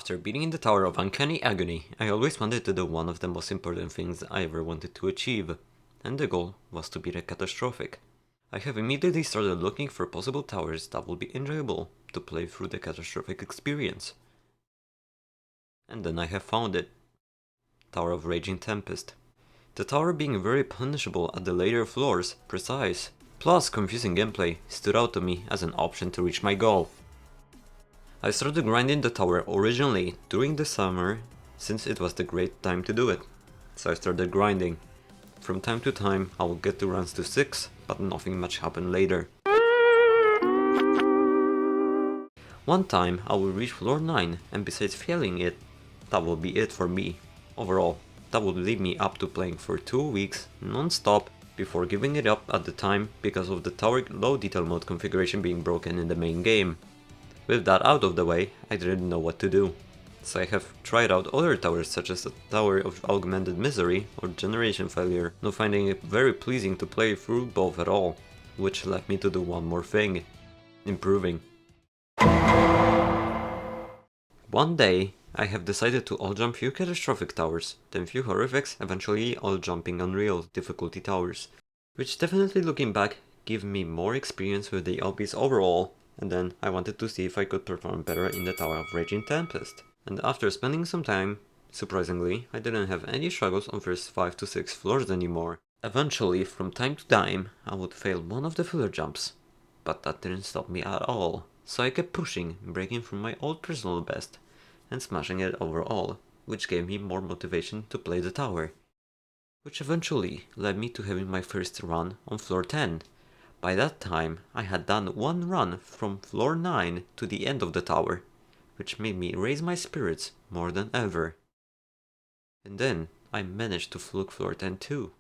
After beating the Tower of Uncanny Agony, I always wanted to do one of the most important things I ever wanted to achieve, and the goal was to beat a Catastrophic. I have immediately started looking for possible towers that would be enjoyable to play through the Catastrophic experience. And then I have found it. Tower of Raging Tempest. The tower being very punishable at the later floors, precise, plus confusing gameplay stood out to me as an option to reach my goal. I started grinding the tower originally during the summer, since it was the great time to do it. So I started grinding. From time to time I would get to runs to 6, but nothing much happened later. One time I would reach floor 9, and besides failing it, that would be it for me. Overall, that would leave me up to playing for 2 weeks non-stop before giving it up at the time because of the tower low detail mode configuration being broken in the main game. With that out of the way, I didn't know what to do. So I have tried out other towers such as the Tower of Augmented Misery or Generation Failure, not finding it very pleasing to play through both at all, which led me to do one more thing: improving. One day, I have decided to all jump few Catastrophic towers, then few Horrifics, eventually all jumping Unreal difficulty towers, which definitely looking back give me more experience with the LPs overall, and then I wanted to see if I could perform better in the Tower of Raging Tempest. And after spending some time, surprisingly, I didn't have any struggles on first 5 to 6 floors anymore. Eventually, from time to time, I would fail one of the filler jumps, but that didn't stop me at all. So I kept pushing, breaking from my old personal best, and smashing it overall, which gave me more motivation to play the tower. Which eventually led me to having my first run on floor 10. By that time, I had done one run from floor 9 to the end of the tower, which made me raise my spirits more than ever. And then I managed to fluke floor 10 too.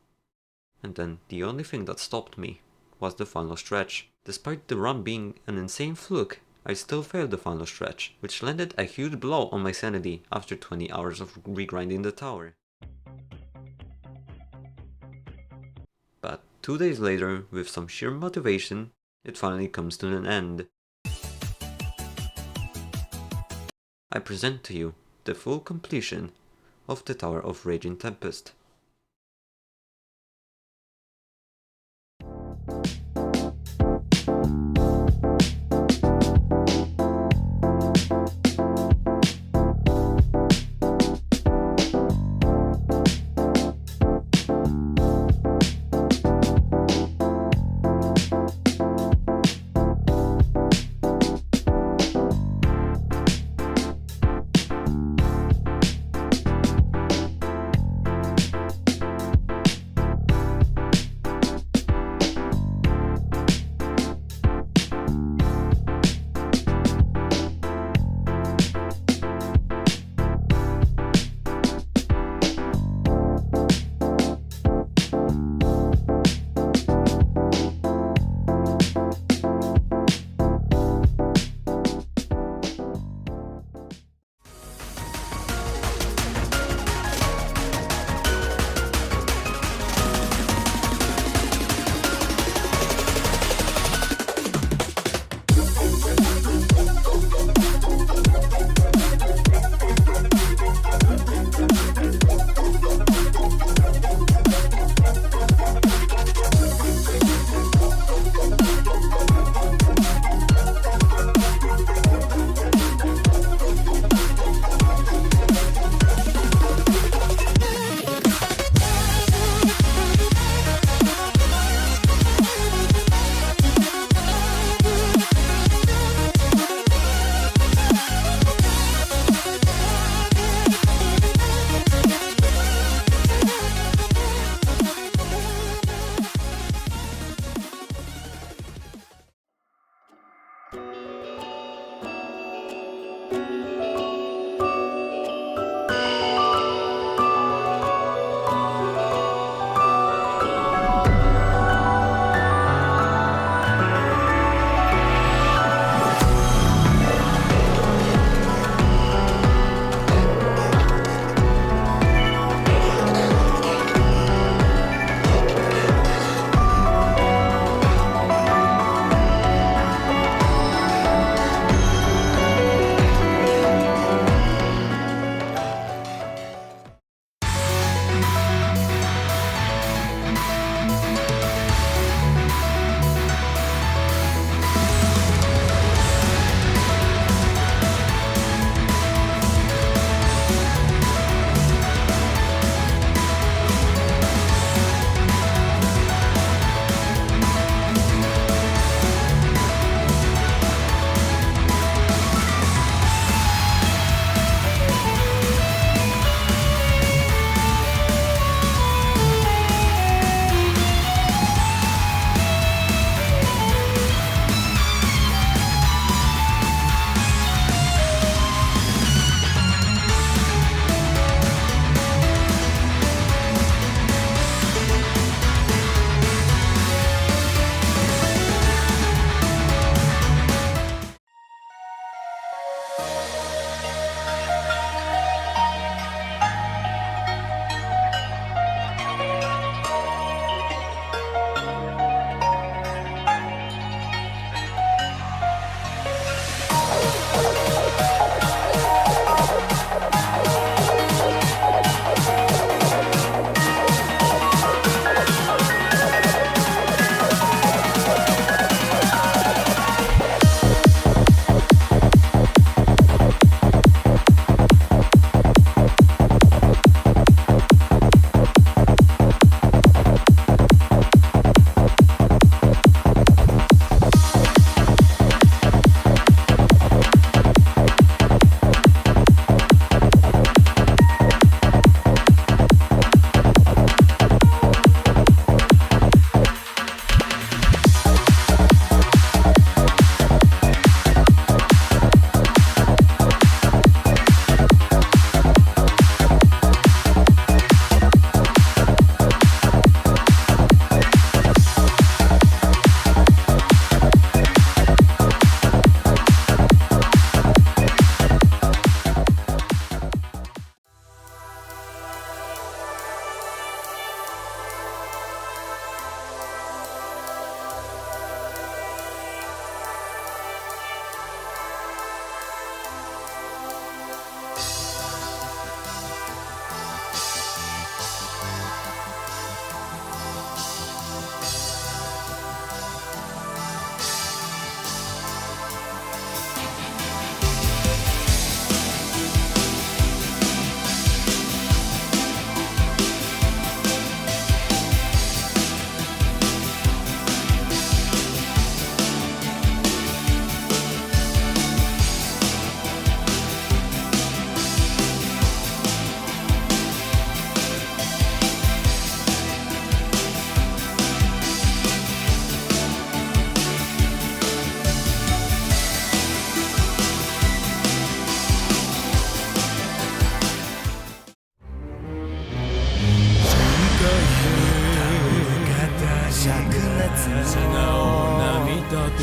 And then the only thing that stopped me was the final stretch. Despite the run being an insane fluke, I still failed the final stretch, which landed a huge blow on my sanity after 20 hours of regrinding the tower. But 2 days later, with some sheer motivation, it finally comes to an end. I present to you the full completion of the Tower of Raging Tempest.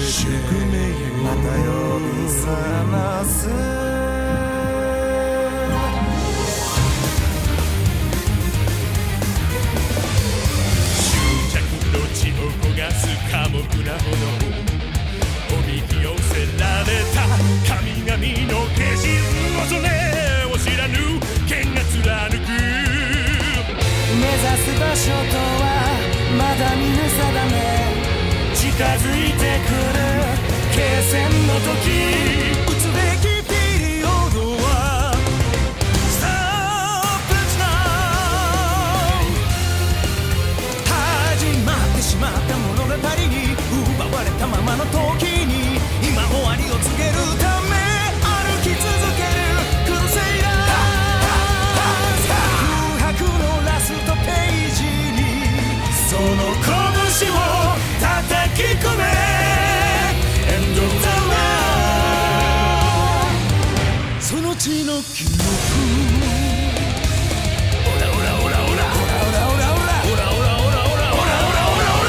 宿命また呼び覚ます執着の血を焦がす寡黙な炎おびき寄せられた神々の化身恐れを知らぬ剣が貫く目指す場所とはまだ見ぬ定め近づいてくる決戦の時打つべきピリオドはストップ始まってしまった物語に奪われたままの時に今終わりを告げるため歩き続けるクルセイダー空白のラストページにその拳を叩き込め End of the world その血の記憶オラオラオラオラオラオラオラオラオラオラオラオラオラオラオラオラ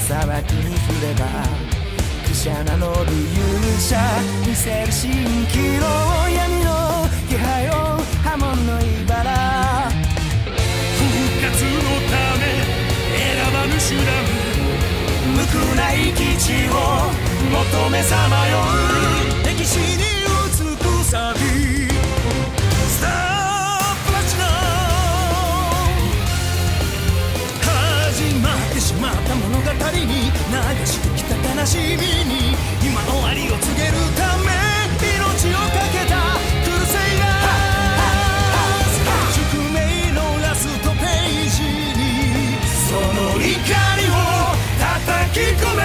砂漠に降れば汽車名乗る勇者見せる蜃気楼闇の気配を波紋の茨復活のため選ばぬ手段無垢な生き地を求めさまよう歴史に映くさびスタープラチナ始まってしまった物語に流してきた悲しみに今終わりを告げるため命をかけたクルセイダー宿命のラストページにその怒りを叩き込め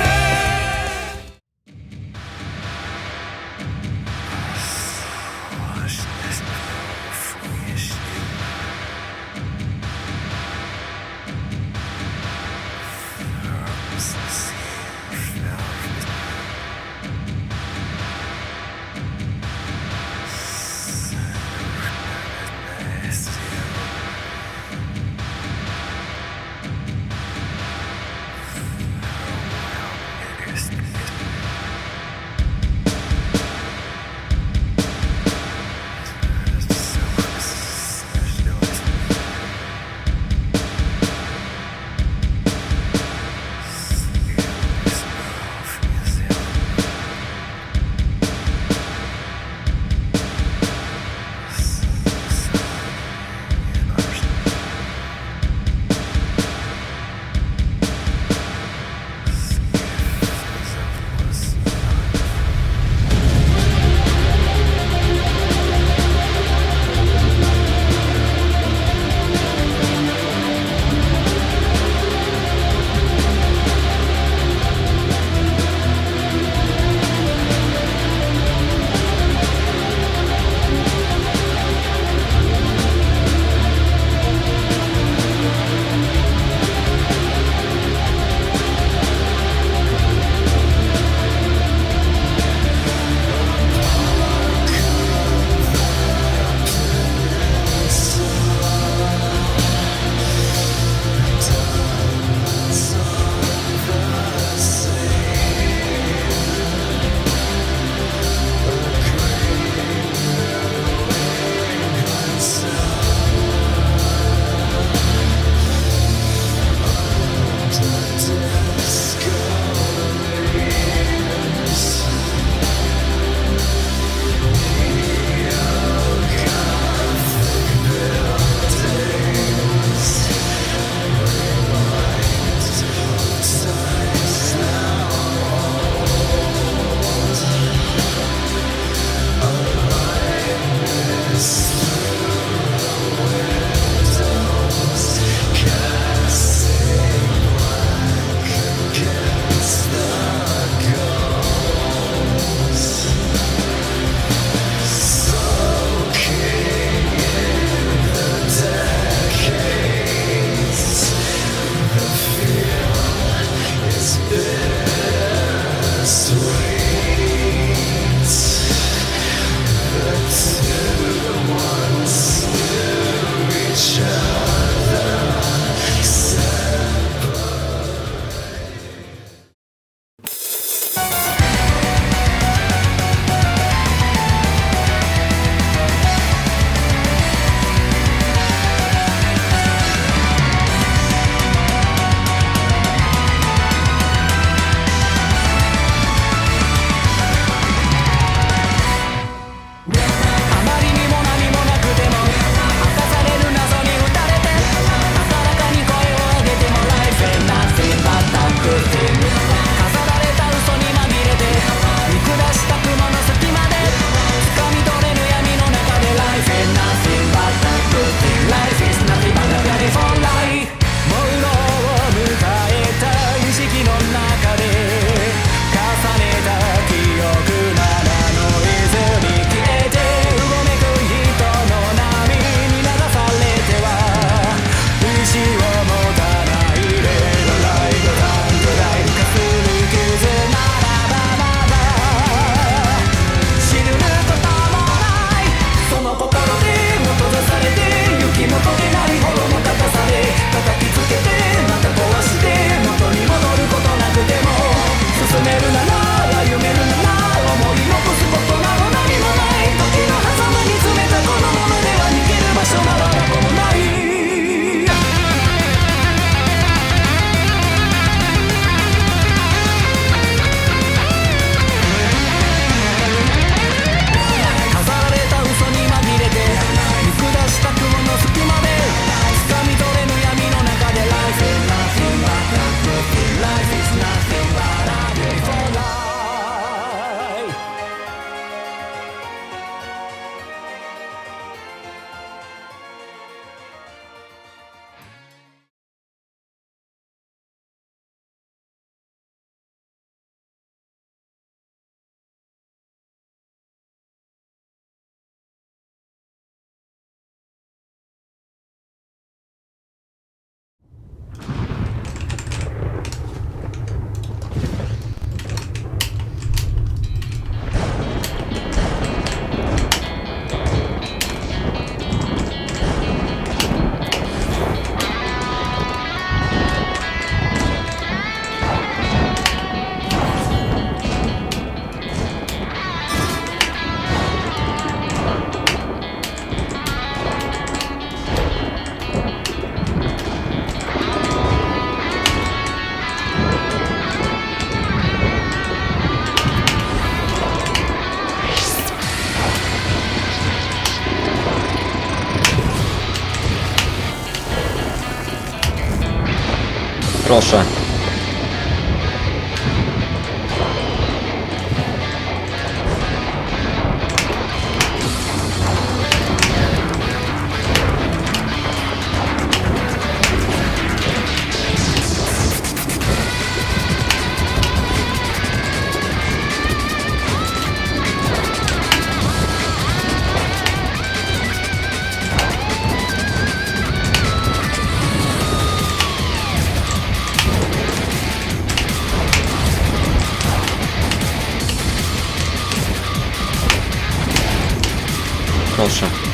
Proszę. Proszę.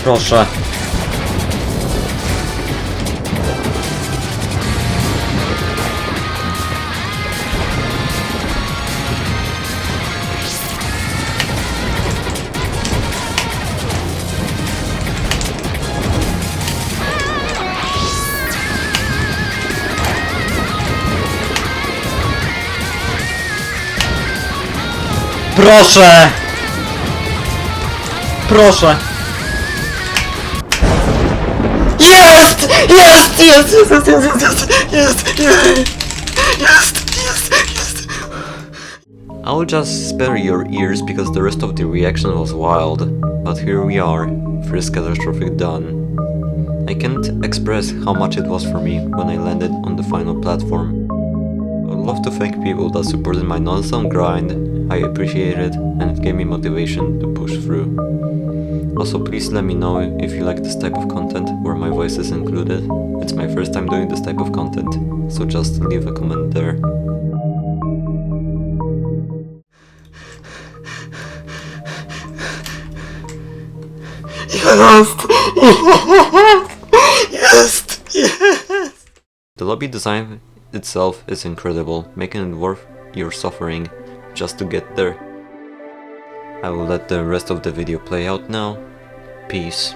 Proszę. Proszę! Proszę! Jest! Jest! Jest! Jest! Jest! Jest! Jest! Jest! I'll just spare your ears because the rest of the reaction was wild. But here we are, first Catastrophic done. I can't express how much it was for me when I landed on the final platform. I would love to thank people that supported my nonstop grind. I appreciate it and it gave me motivation to push through. Also, please let me know if you like this type of content where my voice is included. It's my first time doing this type of content, so just leave a comment there. Yes! Yes! The lobby design itself is incredible, making it worth your suffering just to get there. I will let the rest of the video play out now. Peace.